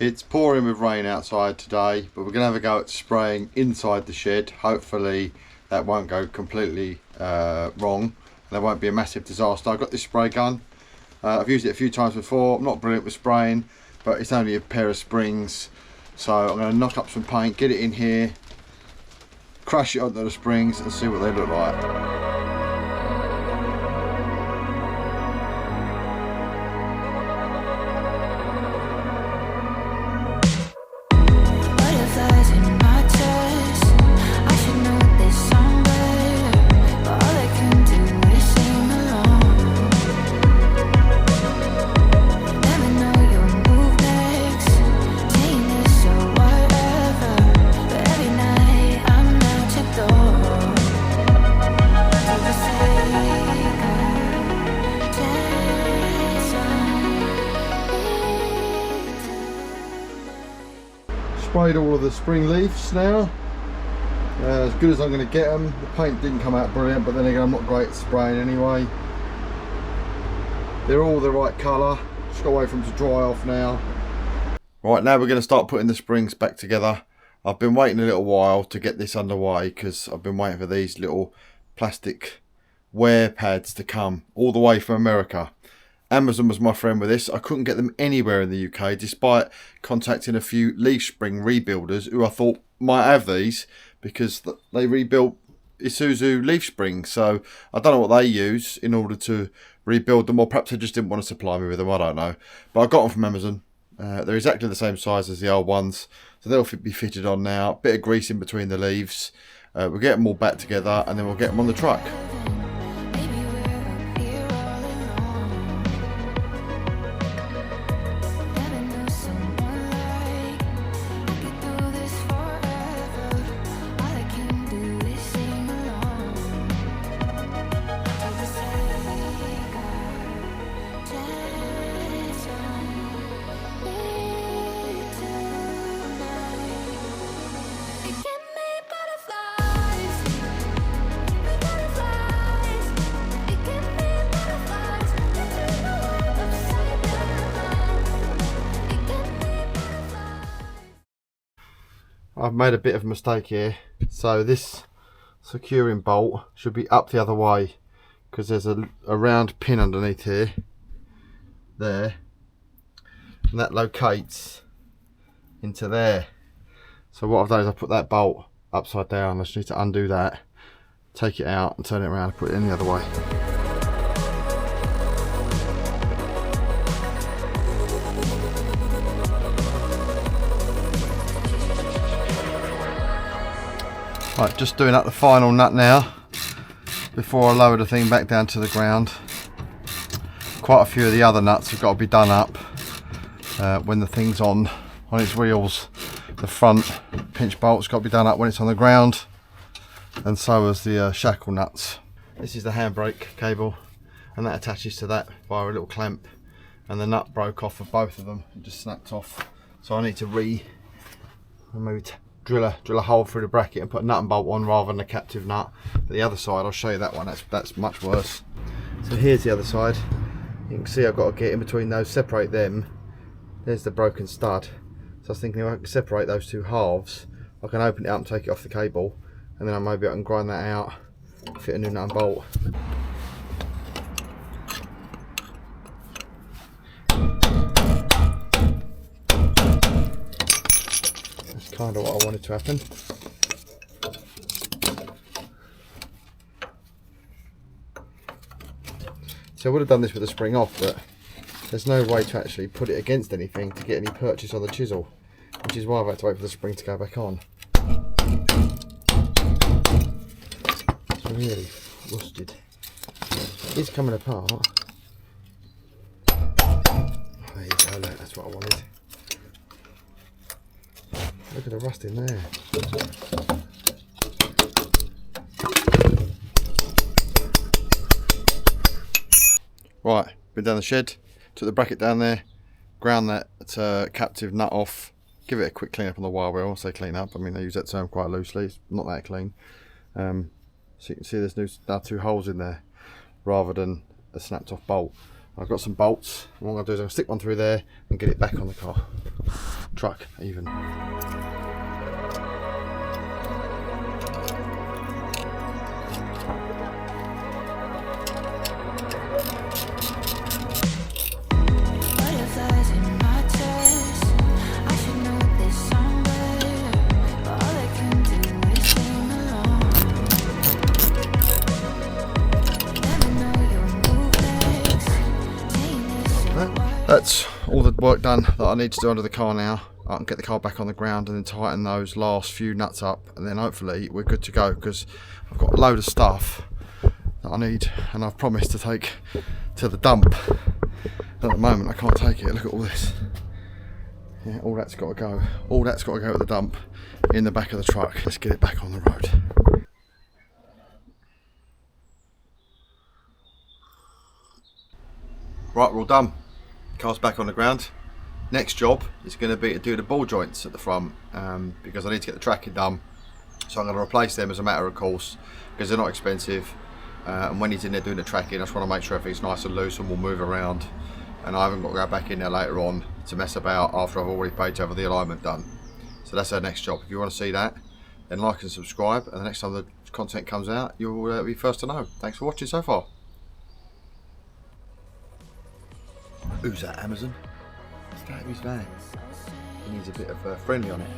It's pouring with rain outside today, but we're going to have a go at spraying inside the shed. Hopefully that won't go completely wrong and there won't be a massive disaster. I've got this spray gun. I've used it a few times before. I'm not brilliant with spraying, but it's only a pair of springs. So I'm going to knock up some paint, get it in here, crush it onto the springs and see what they look like. Sprayed all of the spring leaves now, as good as I'm going to get them. The paint didn't come out brilliant, but then again I'm not great at spraying anyway. They're all the right colour, just got to wait for them to dry off now. Right, now we're going to start putting the springs back together. I've been waiting a little while to get this underway because I've been waiting for these little plastic wear pads to come all the way from America. Amazon was my friend with this. I couldn't get them anywhere in the UK despite contacting a few leaf spring rebuilders who I thought might have these because they rebuilt ISUZU leaf springs. So I don't know what they use in order to rebuild them, or perhaps they just didn't want to supply me with them, I don't know. But I got them from Amazon. They're exactly the same size as the old ones, so they'll be fitted on now. Bit of grease in between the leaves. We'll get them all back together and then we'll get them on the truck. I've made a bit of a mistake here. So this securing bolt should be up the other way because there's a round pin underneath here, there, and that locates into there. So what I've done is I put that bolt upside down. I just need to undo that, take it out and turn it around and put it in the other way. Right, just doing up the final nut now before I lower the thing back down to the ground. Quite a few of the other nuts have got to be done up when the thing's on its wheels. The front pinch bolt's got to be done up when it's on the ground, and so is the shackle nuts. This is the handbrake cable, and that attaches to that via a little clamp, and the nut broke off of both of them. It just snapped off, so I need to maybe drill a hole through the bracket and put a nut and bolt on rather than a captive nut. But the other side, I'll show you that one, that's much worse. So here's the other side. You can see I've got to get in between those, separate them. There's the broken stud. So I was thinking if I can separate those two halves, I can open it up and take it off the cable, and then maybe I can grind that out, fit a new nut and bolt. Kind of what I wanted to happen. So I would have done this with the spring off, but there's no way to actually put it against anything to get any purchase on the chisel, which is why I've had to wait for the spring to go back on. It's really rusted. It's coming apart. There you go, look, that's what I wanted. Look at the rust in there. Right, been down the shed, took the bracket down there, ground that captive nut off, give it a quick clean up on the wire wheel. I say clean up, I mean I use that term quite loosely, it's not that clean. So you can see there's now two holes in there rather than a snapped off bolt. I've got some bolts, and what I'm going to do is I'm going to stick one through there and get it back on the car. truck even. That's all the work done that I need to do under the car now. I can get the car back on the ground and then tighten those last few nuts up, and then hopefully we're good to go, because I've got a load of stuff that I need and I've promised to take to the dump. At the moment I can't take it. Look at all this. Yeah, all that's got to go. All that's got to go to the dump in the back of the truck. Let's get it back on the road. Right, we're all done. Car's back on the ground. Next job is going to be to do the ball joints at the front, because I need to get the tracking done. So I'm going to replace them as a matter of course, because they're not expensive, and when he's in there doing the tracking, I just want to make sure everything's nice and loose and will move around, and I haven't got to go back in there later on to mess about after I've already paid to have the alignment done. So that's our next job. If you want to see that, then like and subscribe, and the next time the content comes out, you'll be first to know. Thanks for watching so far. Who's that, Amazon? Start his van. He needs a bit of friendly on it.